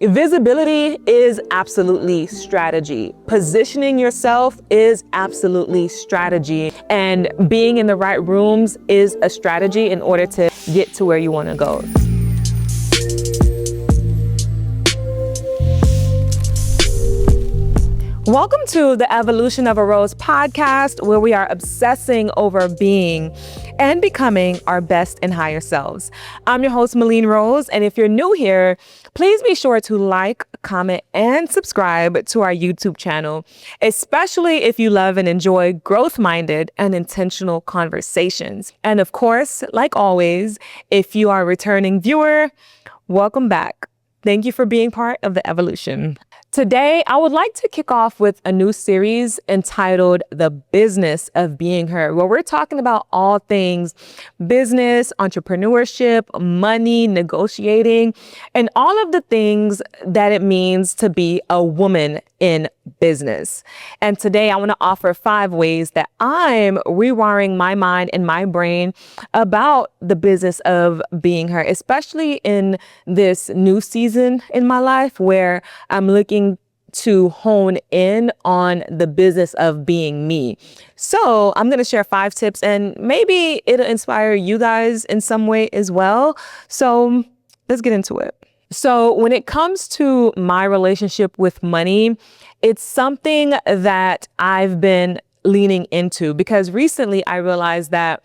Visibility is absolutely strategy. Positioning yourself is absolutely strategy. And being in the right rooms is a strategy in order to get to where you want to go. Welcome to the Evolution of a Rose podcast, where we are obsessing over being and becoming our best and higher selves. I'm your host, Meline Rose, and if you're new here, please be sure to like, comment, and subscribe to our YouTube channel, especially if you love and enjoy growth-minded and intentional conversations. And of course, like always, if you are a returning viewer, welcome back. Thank you for being part of the evolution. Today, I would like to kick off with a new series entitled The Business of Being Her, where we're talking about all things business, entrepreneurship, money, negotiating, and all of the things that it means to be a woman in business. And today I want to offer 5 ways that I'm rewiring my mind and my brain about the business of being her, especially in this new season in my life where I'm looking to hone in on the business of being me. So I'm going to share 5 tips, and maybe it'll inspire you guys in some way as well. So let's get into it. So when it comes to my relationship with money, it's something that I've been leaning into because recently I realized that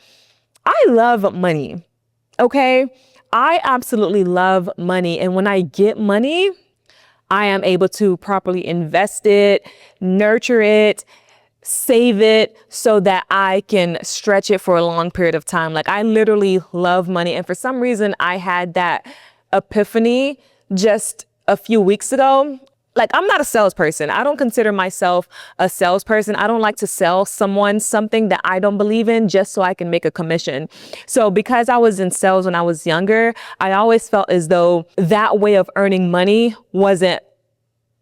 I love money. Okay. I absolutely love money. And when I get money, I am able to properly invest it, nurture it, save it so that I can stretch it for a long period of time. Like, I literally love money. And for some reason, I had that epiphany just a few weeks ago. Like, I'm not a salesperson. I don't consider myself a salesperson. I don't like to sell someone something that I don't believe in just so I can make a commission. So because I was in sales when I was younger, I always felt as though that way of earning money wasn't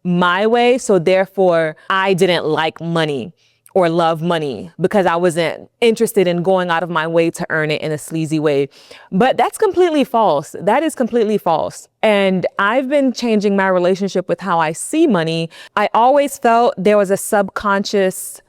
my way. So therefore, I didn't like money or love money because I wasn't interested in going out of my way to earn it in a sleazy way. But that's completely false. That is completely false. And I've been changing my relationship with how I see money. I always felt there was a subconscious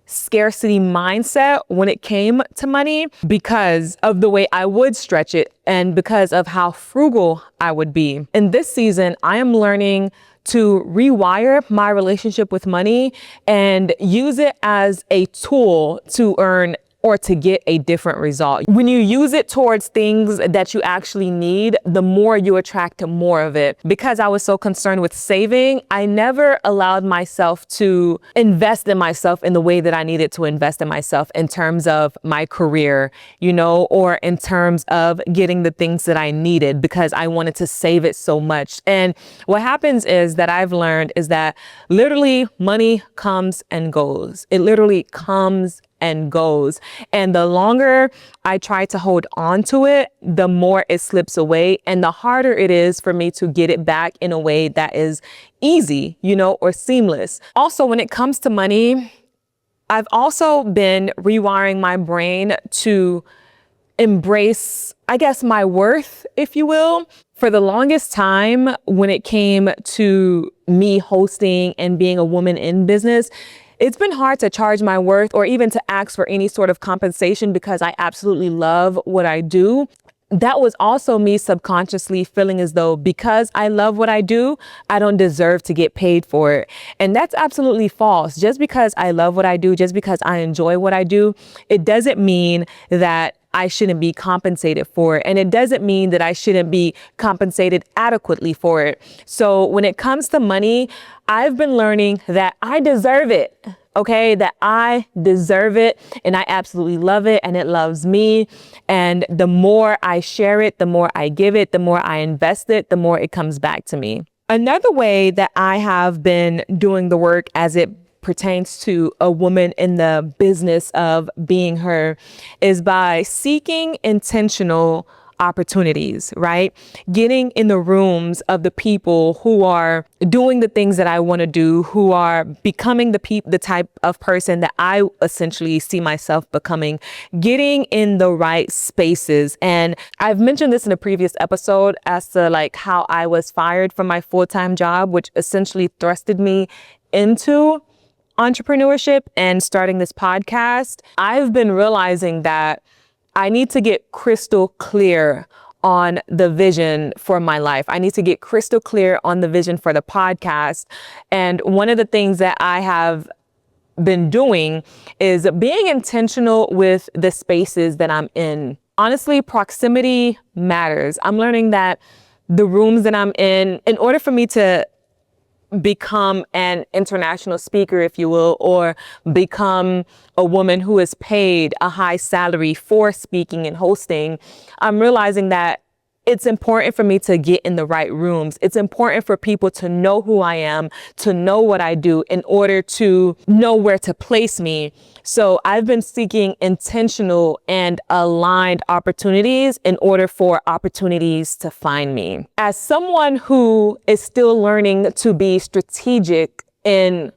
scarcity mindset when it came to money because of the way I would stretch it and because of how frugal I would be. In this season, I am learning to rewire my relationship with money and use it as a tool to earn or to get a different result. When you use it towards things that you actually need, the more you attract more of it. Because I was so concerned with saving, I never allowed myself to invest in myself in the way that I needed to invest in myself in terms of my career, or in terms of getting the things that I needed because I wanted to save it so much. And what happens is that I've learned is that literally money comes and goes. It literally comes and goes. And the longer I try to hold on to it, the more it slips away and the harder it is for me to get it back in a way that is easy, or seamless. Also, when it comes to money, I've also been rewiring my brain to embrace, I guess, my worth, if you will. For the longest time, when it came to me hosting and being a woman in business, it's been hard to charge my worth or even to ask for any sort of compensation because I absolutely love what I do. That was also me subconsciously feeling as though because I love what I do, I don't deserve to get paid for it. And that's absolutely false. Just because I love what I do, just because I enjoy what I do, it doesn't mean that I shouldn't be compensated for it. And it doesn't mean that I shouldn't be compensated adequately for it. So when it comes to money, I've been learning that I deserve it. Okay, that I deserve it and I absolutely love it and it loves me. And the more I share it, the more I give it, the more I invest it, the more it comes back to me. Another way that I have been doing the work as it pertains to a woman in the business of being her is by seeking intentional opportunities, right? Getting in the rooms of the people who are doing the things that I want to do, who are becoming the type of person that I essentially see myself becoming, getting in the right spaces. And I've mentioned this in a previous episode as to like how I was fired from my full-time job, which essentially thrusted me into entrepreneurship and starting this podcast. I've been realizing that I need to get crystal clear on the vision for my life. I need to get crystal clear on the vision for the podcast. And one of the things that I have been doing is being intentional with the spaces that I'm in. Honestly, proximity matters. I'm learning that the rooms that I'm in order for me to become an international speaker, if you will, or become a woman who is paid a high salary for speaking and hosting, I'm realizing that it's important for me to get in the right rooms. It's important for people to know who I am, to know what I do in order to know where to place me. So I've been seeking intentional and aligned opportunities in order for opportunities to find me. As someone who is still learning to be strategic in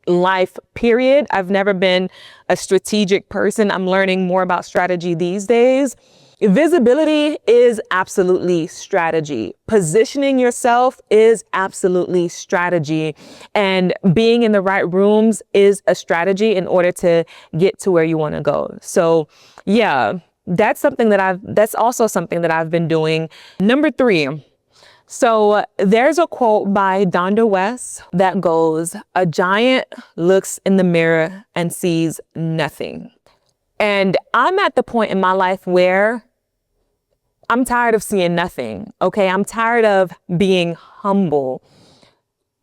life, period, I've never been a strategic person. I'm learning more about strategy these days. Visibility is absolutely strategy. Positioning yourself is absolutely strategy. And being in the right rooms is a strategy in order to get to where you want to go. So yeah, that's also something that I've been doing. Number 3. So there's a quote by Donda West that goes, "A giant looks in the mirror and sees nothing." And I'm at the point in my life where I'm tired of seeing nothing. Okay. I'm tired of being humble.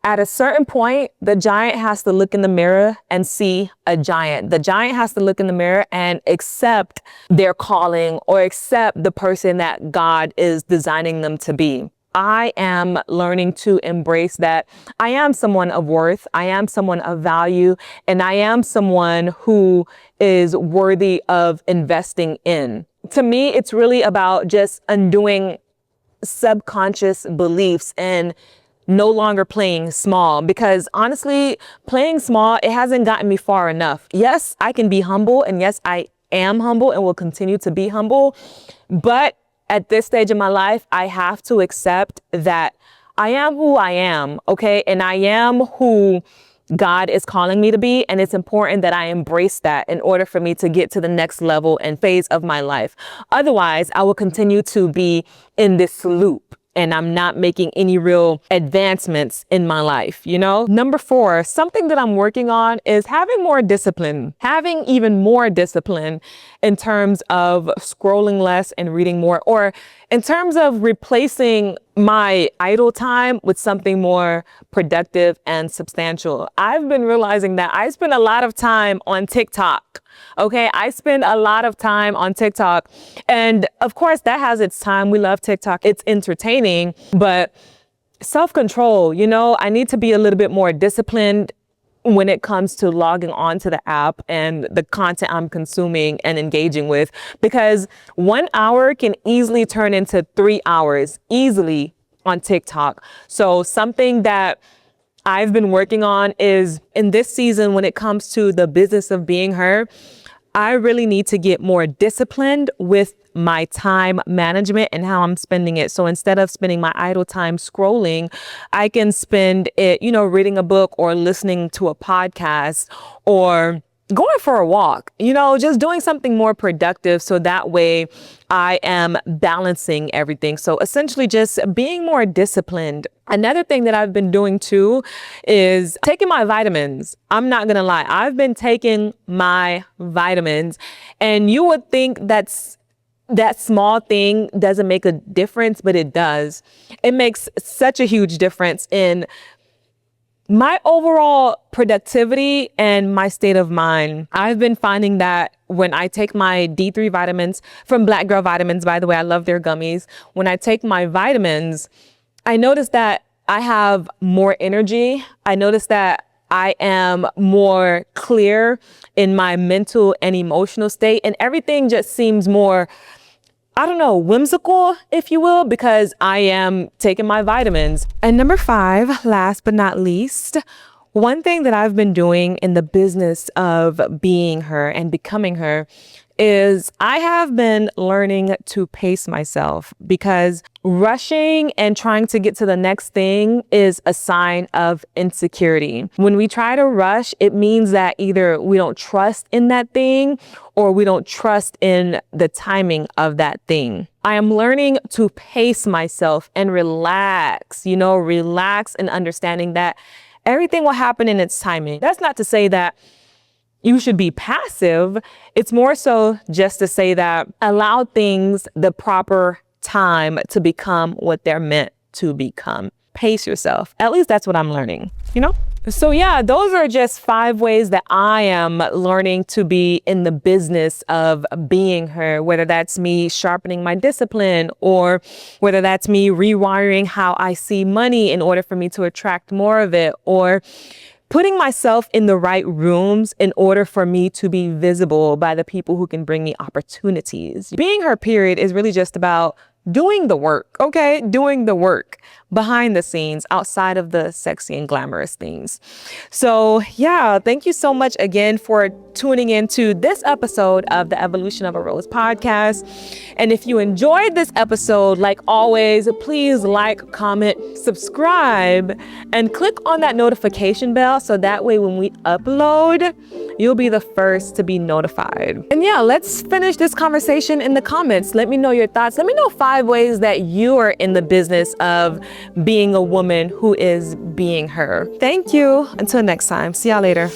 At a certain point, the giant has to look in the mirror and see a giant. The giant has to look in the mirror and accept their calling or accept the person that God is designing them to be. I am learning to embrace that I am someone of worth, I am someone of value, and I am someone who is worthy of investing in. To me, it's really about just undoing subconscious beliefs and no longer playing small, because honestly, playing small, it hasn't gotten me far enough. Yes, I can be humble, and yes, I am humble and will continue to be humble, but at this stage in my life, I have to accept that I am who I am, okay? And I am who God is calling me to be. And it's important that I embrace that in order for me to get to the next level and phase of my life. Otherwise, I will continue to be in this loop, and I'm not making any real advancements in my life, you know? Number 4, something that I'm working on is having more discipline, having even more discipline in terms of scrolling less and reading more, or in terms of replacing my idle time with something more productive and substantial. I've been realizing that I spend a lot of time on TikTok. Okay, I spend a lot of time on TikTok, and of course that has its time. We love TikTok. It's entertaining, but self-control, you know, I need to be a little bit more disciplined when it comes to logging on to the app and the content I'm consuming and engaging with, because 1 hour can easily turn into 3 hours easily on TikTok. So something that I've been working on is in this season, when it comes to the business of being her, I really need to get more disciplined with my time management and how I'm spending it. So instead of spending my idle time scrolling, I can spend it, you know, reading a book or listening to a podcast or going for a walk, you know, just doing something more productive. So that way I am balancing everything. So essentially just being more disciplined. Another thing that I've been doing too is taking my vitamins. I'm not going to lie. I've been taking my vitamins, and you would think that small thing doesn't make a difference, but it does. It makes such a huge difference in my overall productivity and my state of mind. I've been finding that when I take my D3 vitamins from Black Girl Vitamins, by the way, I love their gummies. When I take my vitamins, I notice that I have more energy. I notice that I am more clear in my mental and emotional state, and everything just seems more I don't know, whimsical, if you will, because I am taking my vitamins. And number 5, last but not least, one thing that I've been doing in the business of being her and becoming her is I have been learning to pace myself, because rushing and trying to get to the next thing is a sign of insecurity. When we try to rush, it means that either we don't trust in that thing or we don't trust in the timing of that thing. I am learning to pace myself and relax, relax and understanding that everything will happen in its timing. That's not to say that you should be passive. It's more so just to say that allow things the proper time to become what they're meant to become. Pace yourself. At least that's what I'm learning, So yeah, those are just 5 ways that I am learning to be in the business of being her, whether that's me sharpening my discipline or whether that's me rewiring how I see money in order for me to attract more of it, or putting myself in the right rooms in order for me to be visible by the people who can bring me opportunities. Being her, period, is really just about doing the work, okay? Doing the work behind the scenes, outside of the sexy and glamorous things. So yeah, thank you so much again for tuning into this episode of the Evolution of a Rose podcast. And if you enjoyed this episode, like always, please like, comment, subscribe, and click on that notification bell so that way when we upload, you'll be the first to be notified. And yeah, let's finish this conversation in the comments. Let me know your thoughts. Let me know 5 ways that you are in the business of being a woman who is being her. Thank you. Until next time. See y'all later.